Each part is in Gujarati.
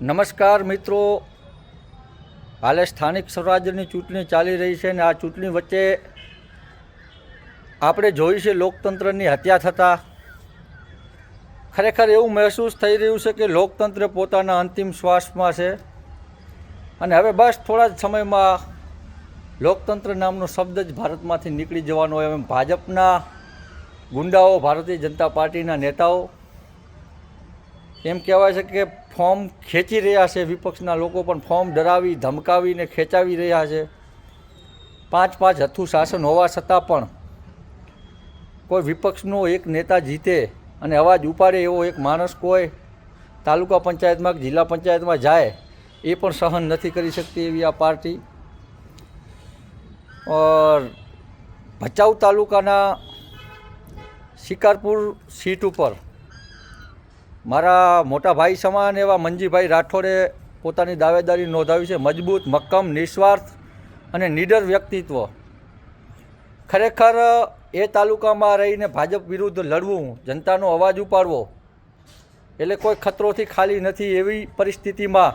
નમસ્કાર મિત્રો, હાલે સ્થાનિક સ્વરાજ્યની ચૂંટણી ચાલી રહી છે ને આ ચૂંટણી વચ્ચે આપણે જોઈ છે લોકતંત્રની હત્યા થતાં ખરેખર એવું મહેસૂસ થઈ રહ્યું છે કે લોકતંત્ર પોતાના અંતિમ શ્વાસમાં છે અને હવે બસ થોડા જ સમયમાં લોકતંત્ર નામનો શબ્દ જ ભારતમાંથી નીકળી જવાનો હોય એમ ભાજપના ગુંડાઓ, ભારતીય જનતા પાર્ટીના નેતાઓ એમ કહેવાય છે કે ફોર્મ ખેંચી રહ્યા છે. વિપક્ષના લોકો પણ ફોર્મ ડરાવી ધમકાવીને ખેંચાવી રહ્યા છે. 5-5 હથ્થું શાસન હોવા છતાં પણ કોઈ વિપક્ષનો એક નેતા જીતે અને અવાજ ઉપાડે એવો એક માણસ કોઈ તાલુકા પંચાયતમાં જિલ્લા પંચાયતમાં જાય એ પણ સહન નથી કરી શકતી એવી આ પાર્ટી. ભચાઉ તાલુકાના શિકારપુર સીટ ઉપર મારા મોટા ભાઈ સમાન એવા મંજીભાઈ રાઠોડે પોતાની દાવેદારી નોંધાવી છે. મજબૂત, મક્કમ, નિસ્વાર્થ અને નીડર વ્યક્તિત્વ. ખરેખર એ તાલુકામાં રહીને ભાજપ વિરુદ્ધ લડવું, જનતાનો અવાજ ઉપાડવો એટલે કોઈ ખતરોથી ખાલી નથી. એવી પરિસ્થિતિમાં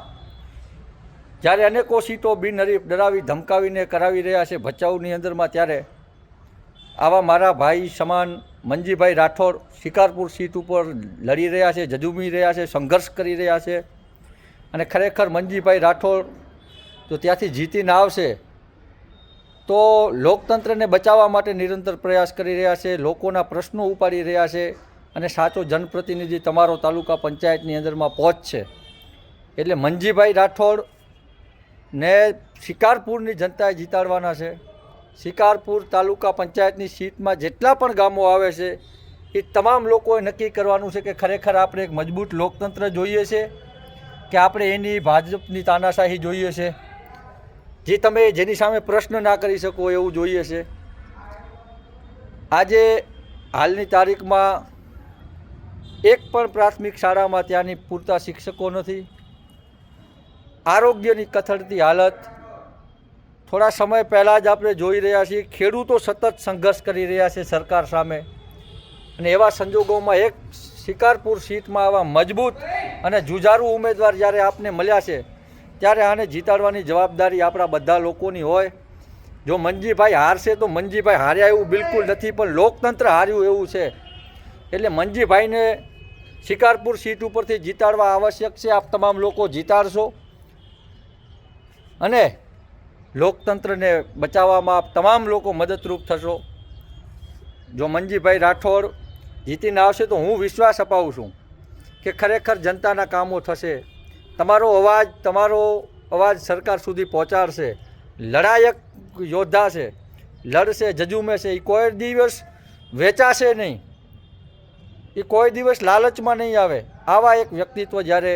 જ્યારે અનેકો સીટો બિનહરીફ ડરાવી ધમકાવીને કરાવી રહ્યા છે ભચાઉની અંદરમાં, ત્યારે આવા મારા ભાઈ સમાન મંજીભાઈ રાઠોડ શિકારપુર સીટ ઉપર લડી રહ્યા છે, ઝઝૂમી રહ્યા છે, સંઘર્ષ કરી રહ્યા છે. અને ખરેખર મંજીભાઈ રાઠોડ જો ત્યાંથી જીતીને આવશે તો લોકતંત્રને બચાવવા માટે નિરંતર પ્રયાસ કરી રહ્યા છે, લોકોના પ્રશ્નો ઉપાડી રહ્યા છે અને સાચો જનપ્રતિનિધિ તમારો તાલુકા પંચાયતની અંદરમાં પહોંચશે. એટલે મંજીભાઈ રાઠોડને શિકારપુરની જનતાએ જીતાડવાના છે. શિકારપુર તાલુકા પંચાયતની સીટમાં જેટલા પણ ગામો આવે છે એ તમામ લોકોએ નક્કી કરવાનું છે કે ખરેખર આપણે એક મજબૂત લોકતંત્ર જોઈએ છે કે આપણે એની ભાજપની તાનાશાહી જોઈએ છે, જે તમે જેની સામે પ્રશ્ન ના કરી શકો એવું જોઈએ છે. આજે હાલની તારીખમાં એક પણ પ્રાથમિક શાળામાં ત્યાંની પૂરતા શિક્ષકો નથી. આરોગ્યની કથળતી હાલત. થોડા સમય પહેલાં જ આપણે જોઈ રહ્યા છીએ ખેડૂતો સતત સંઘર્ષ કરી રહ્યા છે સરકાર સામે, અને એવા સંજોગોમાં એક શિકારપુર સીટમાં આવા મજબૂત અને જુજારુ ઉમેદવાર જ્યારે આપને મળ્યા છે ત્યારે આને જીતાડવાની જવાબદારી આપણા બધા લોકોની હોય. જો મંજીભાઈ હારશે તો મંજીભાઈ હાર્યા એવું બિલકુલ નથી, પણ લોકતંત્ર હાર્યું એવું છે. એટલે મંજીભાઈને શિકારપુર સીટ ઉપરથી જીતાડવા આવશ્યક છે. આપ તમામ લોકો જીતાડશો અને લોકતંત્રને બચાવવામાં આપ તમામ લોકો મદદરૂપ થશો. જો મંજીભાઈ રાઠોડ જીતીને આવશે તો હું વિશ્વાસ અપાવું છું કે ખરેખર જનતાના કામો થશે. તમારો અવાજ સરકાર સુધી પહોંચાડશે. લડાયક યોદ્ધા છે, લડશે, ઝઝૂમે છે. એ કોઈ દિવસ વેચાશે નહીં, એ કોઈ દિવસ લાલચમાં નહીં આવે. આવા એક વ્યક્તિત્વ જ્યારે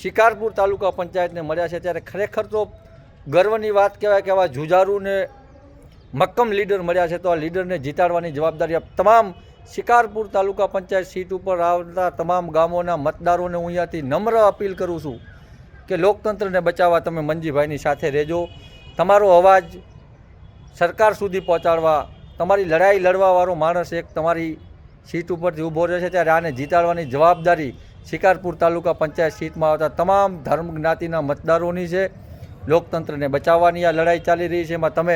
શિકારપુર તાલુકા પંચાયતને મળ્યા છે ત્યારે ખરેખર તો ગર્વની વાત કહેવાય કે આવા જુજારુને મક્કમ લીડર મળ્યા છે. તો આ લીડરને જીતાડવાની જવાબદારી તમામ શિકારપુર તાલુકા પંચાયત સીટ ઉપર આવતા તમામ ગામોના મતદારોને હું અહીંયાથી નમ્ર અપીલ કરું છું કે લોકતંત્રને બચાવવા તમે મંજીભાઈની સાથે રહેજો. તમારો અવાજ સરકાર સુધી પહોંચાડવા તમારી લડાઈ લડવાવાળો માણસ એક તમારી સીટ ઉપરથી ઊભો રહે છે ત્યારે આને જીતાડવાની જવાબદારી શિકારપુર તાલુકા પંચાયત સીટમાં આવતા તમામ ધર્મ જ્ઞાતિના મતદારોની છે. લોકતંત્રને બચાવવાની આ લડાઈ ચાલી રહી છે, એમાં તમે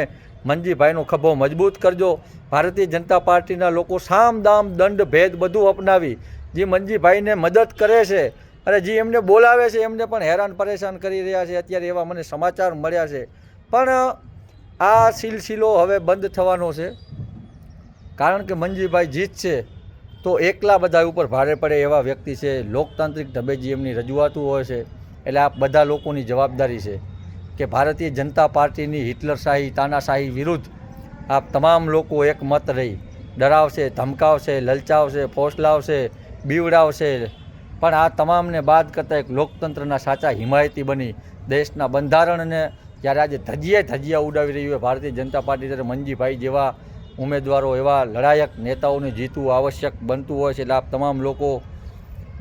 મંજીભાઈનો ખભો મજબૂત કરજો. ભારતીય જનતા પાર્ટીના લોકો સામ દામ દંડ ભેદ બધું અપનાવી જે મંજીભાઈને મદદ કરે છે અને જે એમને બોલાવે છે એમને પણ હેરાન પરેશાન કરી રહ્યા છે. અત્યારે એવા મને સમાચાર મળ્યા છે, પણ આ સિલસિલો હવે બંધ થવાનો છે. કારણ કે મંજીભાઈ જીતશે તો એકલા બધા ઉપર ભારે પડે એવા વ્યક્તિ છે. લોકતાંત્રિક ઢબે જે એમની રજૂઆતો હોય છે એટલે આ બધા લોકોની જવાબદારી છે કે ભારતીય જનતા પાર્ટીની હિટલરશાહી તાનાશાહી વિરુદ્ધ આ તમામ લોકો એક મત રહી ડરાવશે, ધમકાવશે, લલચાવશે, ફોસલાવશે, બીવડાવશે, પણ આ તમામને બાદ કરતાં એક લોકતંત્રના સાચા હિમાયતી બની દેશના બંધારણને જ્યારે આજે ધજિયા ઉડાવી રહી હોય ભારતીય જનતા પાર્ટી, ત્યારે મંજીભાઈ જેવા ઉમેદવારો, એવા લડાયક નેતાઓને જીતવું આવશ્યક બનતું હોય છે. એટલે આપ તમામ લોકો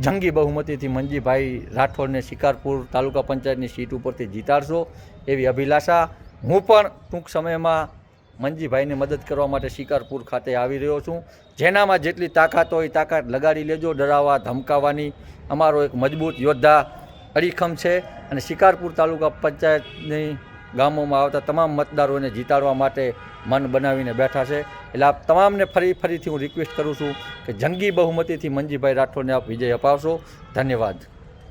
જંગી બહુમતીથી મંજીભાઈ રાઠોડને શિકારપુર તાલુકા પંચાયતની સીટ ઉપરથી જીતાડશો એવી અભિલાષા. હું પણ ટૂંક સમયમાં મંજીભાઈને મદદ કરવા માટે શિકારપુર ખાતે આવી રહ્યો છું. જેનામાં જેટલી તાકાત હોય તાકાત લગાડી લેજો. ડરાવવા ધમકાવવાની અમારો એક મજબૂત યોદ્ધા અડીખમ છે અને શિકારપુર તાલુકા પંચાયતની ગામોમાં આવતા તમામ મતદારોને જીતાડવા માટે મન બનાવીને બેઠા છે. એટલે આપ તમામને ફરીથી હું રિક્વેસ્ટ કરું છું કે જંગી બહુમતીથી મંજીભાઈ રાઠોડને આપ વિજય અપાવશો. ધન્યવાદ.